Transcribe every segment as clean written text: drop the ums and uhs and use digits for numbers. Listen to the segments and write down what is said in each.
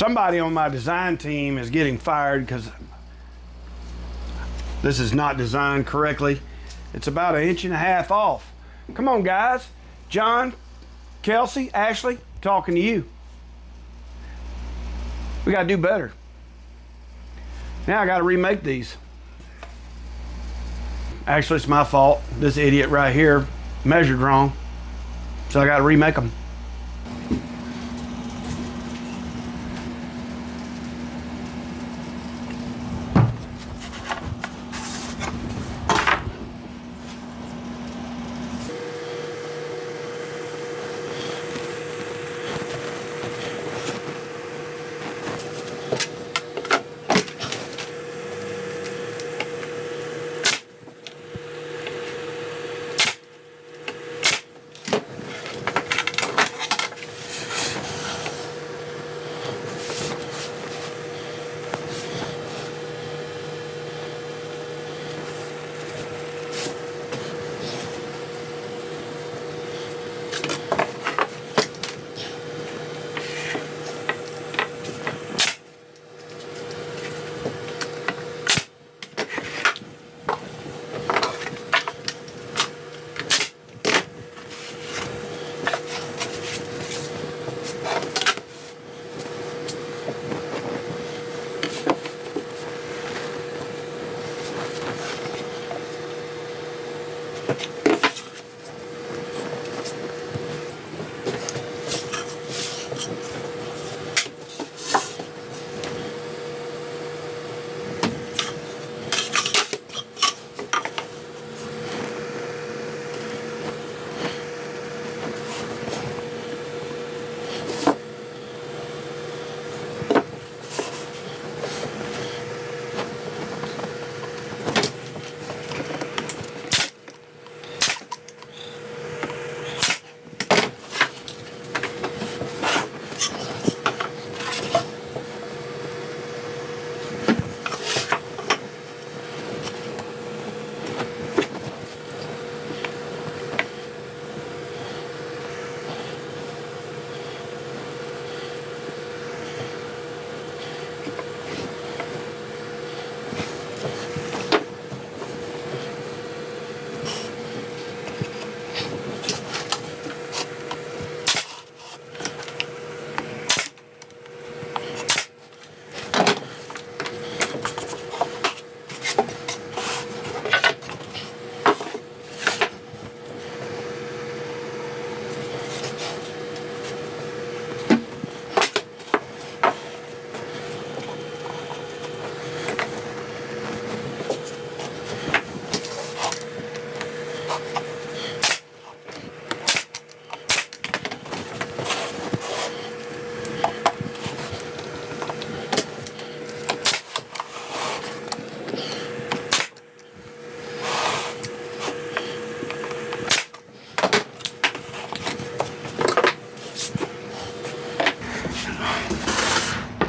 Somebody on my design team is getting fired because this is not designed correctly. It's about 1.5 inches off. Come on, guys. John, Kelsey, Ashley, talking to you. We gotta do better. Now I gotta remake these. Actually, it's my fault. This idiot right here measured wrong, so I gotta remake them.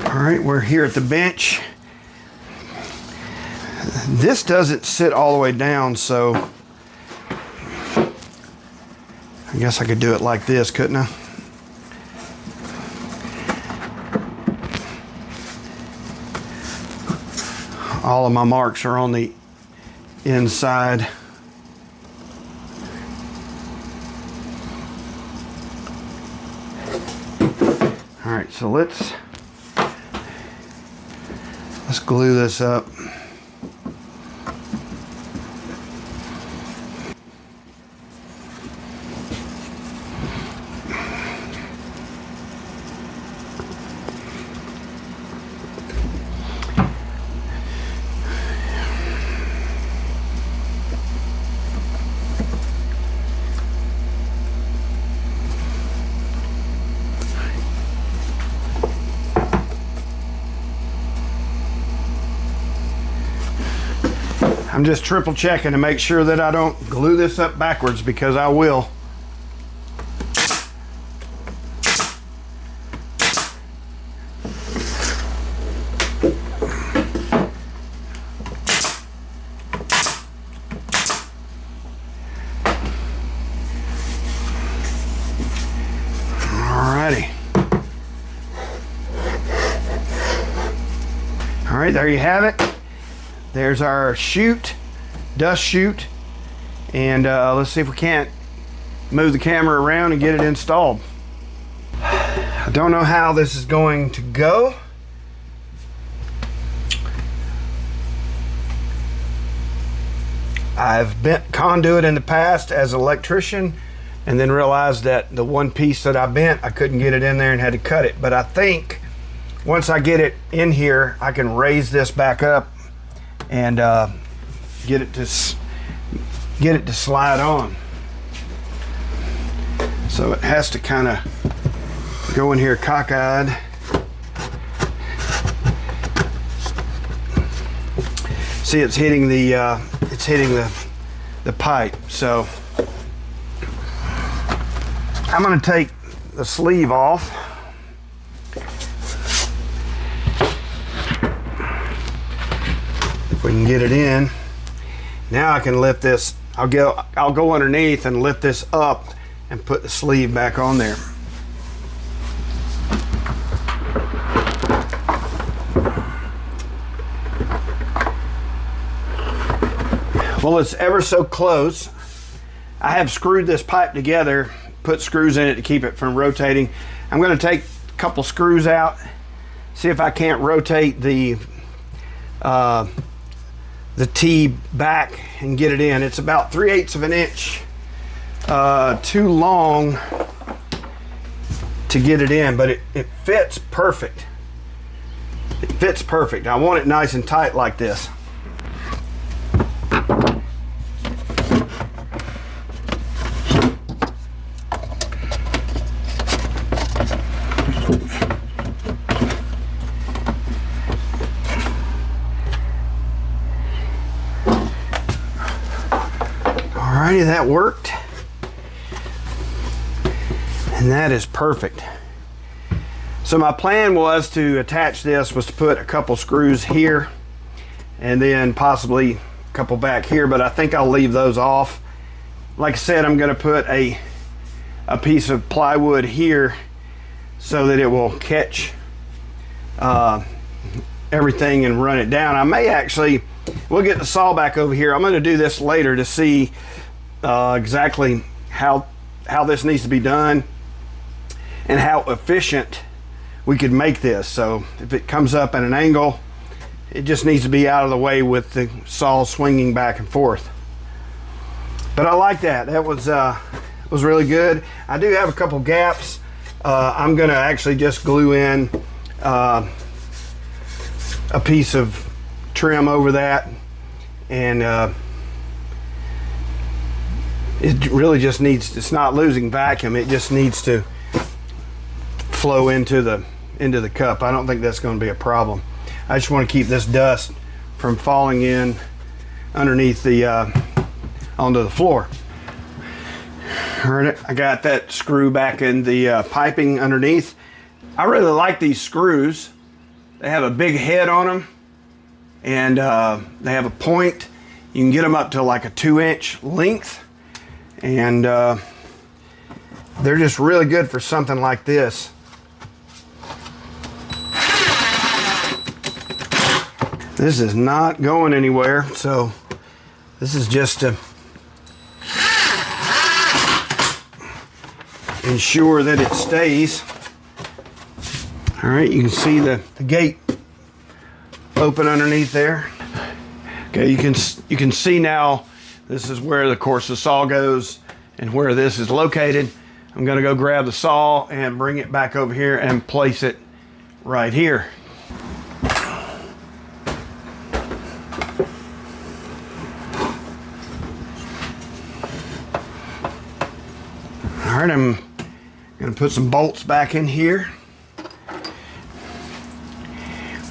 All right, we're here at the bench. This doesn't sit all the way down, so I guess I could do it like this, couldn't I? All of my marks are on the inside. All right, so let's glue this up. I'm just triple checking to make sure that I don't glue this up backwards, because I will. Alrighty. right, there you have it. There's our chute, dust chute. And let's see if we can't move the camera around and get it installed. I don't know how this is going to go. I've bent conduit in the past as an electrician and then realized that the one piece that I bent, I couldn't get it in there and had to cut it. But I think once I get it in here, I can raise this back up and get it to slide on. So it has to kind of go in here cockeyed. See, it's hitting the pipe. So I'm going to take the sleeve off. If we can get it in. Now I can lift this. I'll go underneath and lift this up and put the sleeve back on there. Well, it's ever so close. I have screwed this pipe together, put screws in it to keep it from rotating. I'm going to take a couple screws out, see if I can't rotate the T back and get it in. It's about 3/8 of an inch too long to get it in, but it fits perfect. It fits perfect. I want it nice and tight like this. Alrighty, that worked. And that is perfect. So my plan was to attach this, was to put a couple screws here and then possibly a couple back here, but I think I'll leave those off. Like I said, I'm going to put a piece of plywood here so that it will catch everything and run it down. I may actually, we'll get the saw back over here. I'm going to do this later to see exactly how this needs to be done and how efficient we could make this. So if it comes up at an angle, it just needs to be out of the way with the saw swinging back and forth. But I like that. That was really good. I do have a couple gaps. I'm gonna actually just glue in a piece of trim over that, and it really just needs, it's not losing vacuum, it just needs to flow into the cup. I don't think that's going to be a problem. I just want to keep this dust from falling in underneath the onto the floor. All right, I got that screw back in the piping underneath. I really like these screws. They have a big head on them, and they have a point. You can get them up to like a 2-inch length, and they're just really good for something like this. This is not going anywhere, so this is just to ensure that it stays. All right, you can see the gate open underneath there. Okay, you can see now this is where the course the saw goes and where this is located. I'm gonna go grab the saw and bring it back over here and place it right here. All right, I'm gonna put some bolts back in here.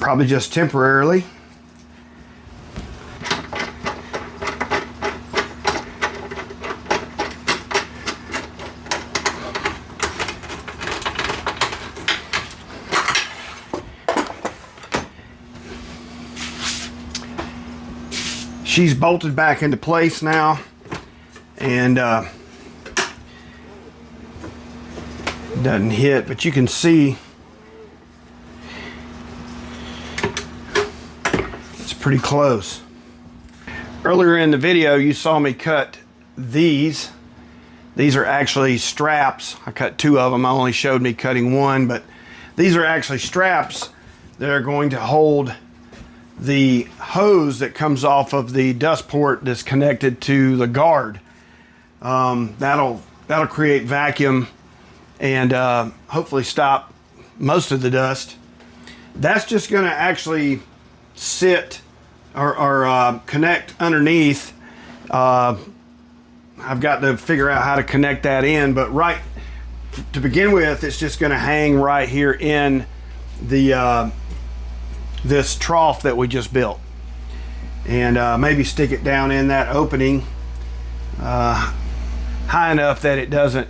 Probably just temporarily. She's bolted back into place now, and doesn't hit, but you can see pretty close. Earlier in the video, you saw me cut these. These are actually straps. I cut 2 of them. I only showed me cutting 1, but these are actually straps that are going to hold the hose that comes off of the dust port that's connected to the guard. That'll create vacuum and hopefully stop most of the dust. That's just going to actually sit or connect underneath. I've got to figure out how to connect that in, but right to begin with, it's just going to hang right here in the this trough that we just built, and maybe stick it down in that opening high enough that it doesn't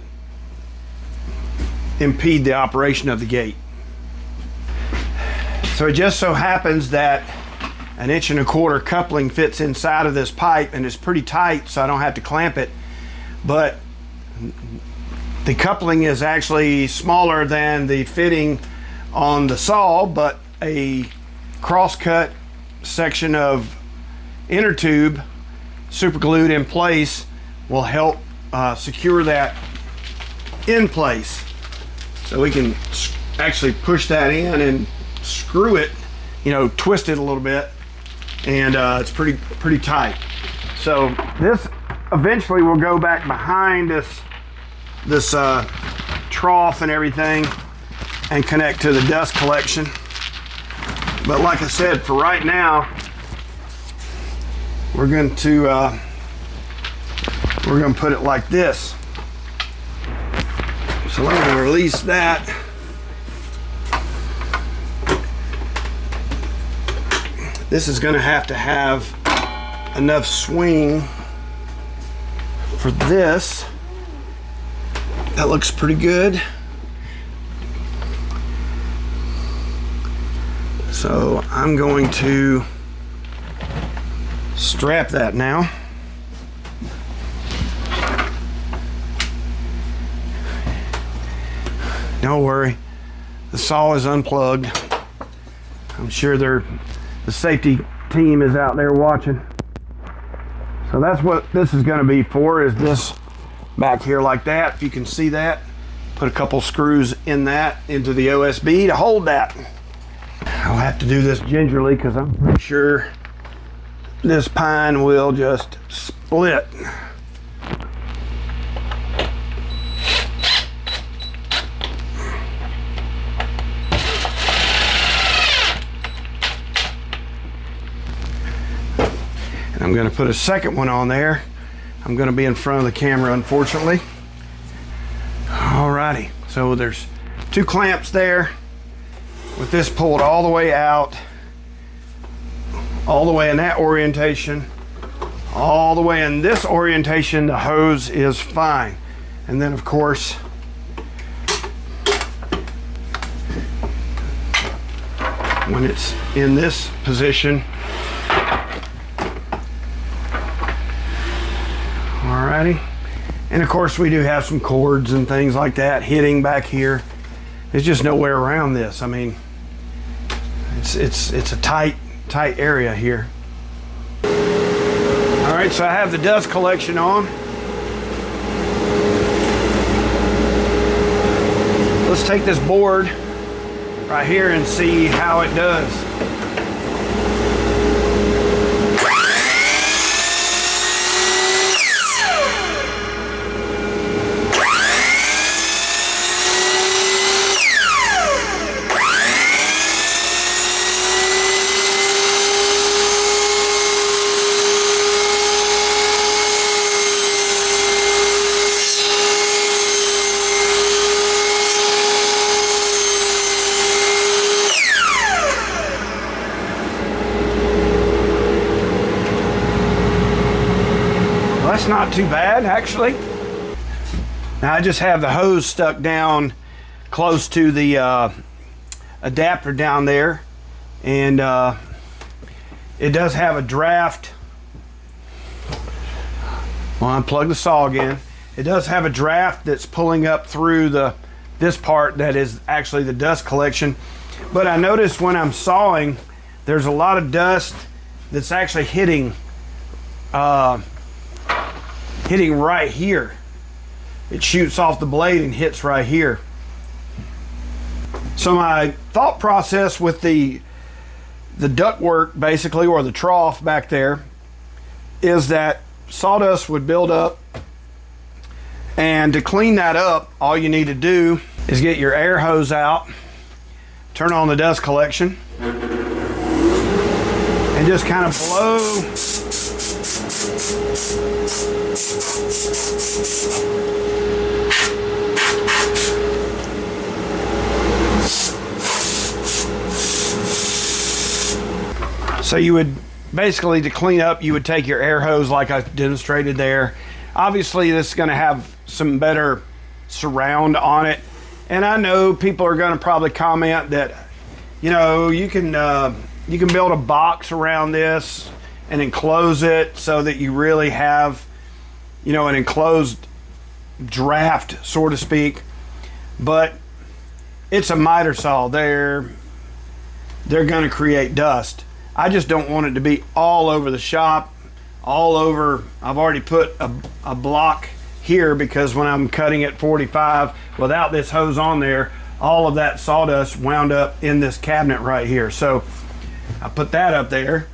impede the operation of the gate. So it just so happens that an 1.25 inch coupling fits inside of this pipe, and it's pretty tight, so I don't have to clamp it, but the coupling is actually smaller than the fitting on the saw, but a cross-cut section of inner tube super glued in place will help secure that in place. So we can actually push that in and screw it, you know, twist it a little bit, and it's pretty tight. So this eventually will go back behind this trough and everything and connect to the dust collection. But like I said, for right now, we're going to put it like this. So I'm going to release that. This is going to have enough swing for this. That looks pretty good. So I'm going to strap that now. Don't worry, the saw is unplugged. I'm sure the safety team is out there watching. So that's what this is going to be for, is this back here like that. If you can see that, put a couple screws in that into the OSB to hold that. I'll have to do this gingerly because I'm pretty sure this pine will just split. And I'm going to put a second one on there. I'm going to be in front of the camera, unfortunately. Alrighty, so there's 2 clamps there, with this pulled all the way out, all the way in that orientation, all the way in this orientation. The hose is fine. And then of course, when it's in this position, alrighty. And of course we do have some cords and things like that hitting back here. There's just nowhere around this. I mean, it's a tight area here. All right, so I have the dust collection on. Let's take this board right here and see how it does. That's not too bad, actually. Now I just have the hose stuck down close to the adapter down there, and it does have a draft. Well, unplug the saw again. It does have a draft that's pulling up through this part that is actually the dust collection. But I noticed when I'm sawing, there's a lot of dust that's actually hitting right here. It shoots off the blade and hits right here. So my thought process with the ductwork, basically, or the trough back there, is that sawdust would build up, and to clean that up, all you need to do is get your air hose out, turn on the dust collection, and just kind of blow so you would basically, to clean up, you would take your air hose like I demonstrated there. Obviously this is going to have some better surround on it, and I know people are going to probably comment that, you know, you can build a box around this and enclose it so that you really have, you know, an enclosed draft, so to speak. But it's a miter saw. They're going to create dust. I just don't want it to be all over the shop, all over. I've already put a block here because when I'm cutting at 45 without this hose on there, all of that sawdust wound up in this cabinet right here. So I put that up there,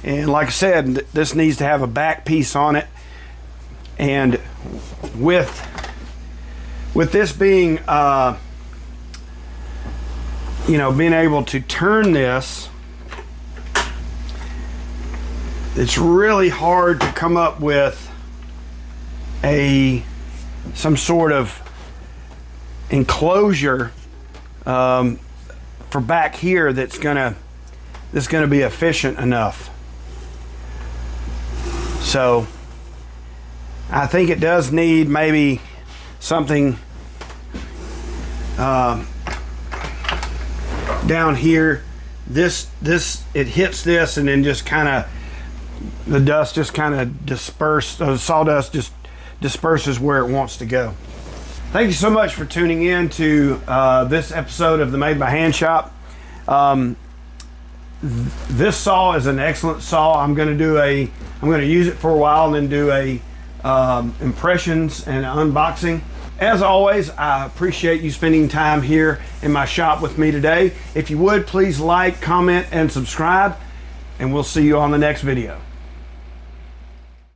and like I said, this needs to have a back piece on it. And with this being, you know, being able to turn this, it's really hard to come up with some sort of enclosure for back here that's gonna be efficient enough. So I think it does need maybe something down here. This it hits this, and then just kind of the dust just kind of disperses, the sawdust just disperses where it wants to go. Thank you so much for tuning in to this episode of the Made by Hand Shop. This saw is an excellent saw. I'm going to use it for a while and then do a impressions and unboxing. As always, I appreciate you spending time here in my shop with me today. If you would, please like, comment, and subscribe, and we'll see you on the next video.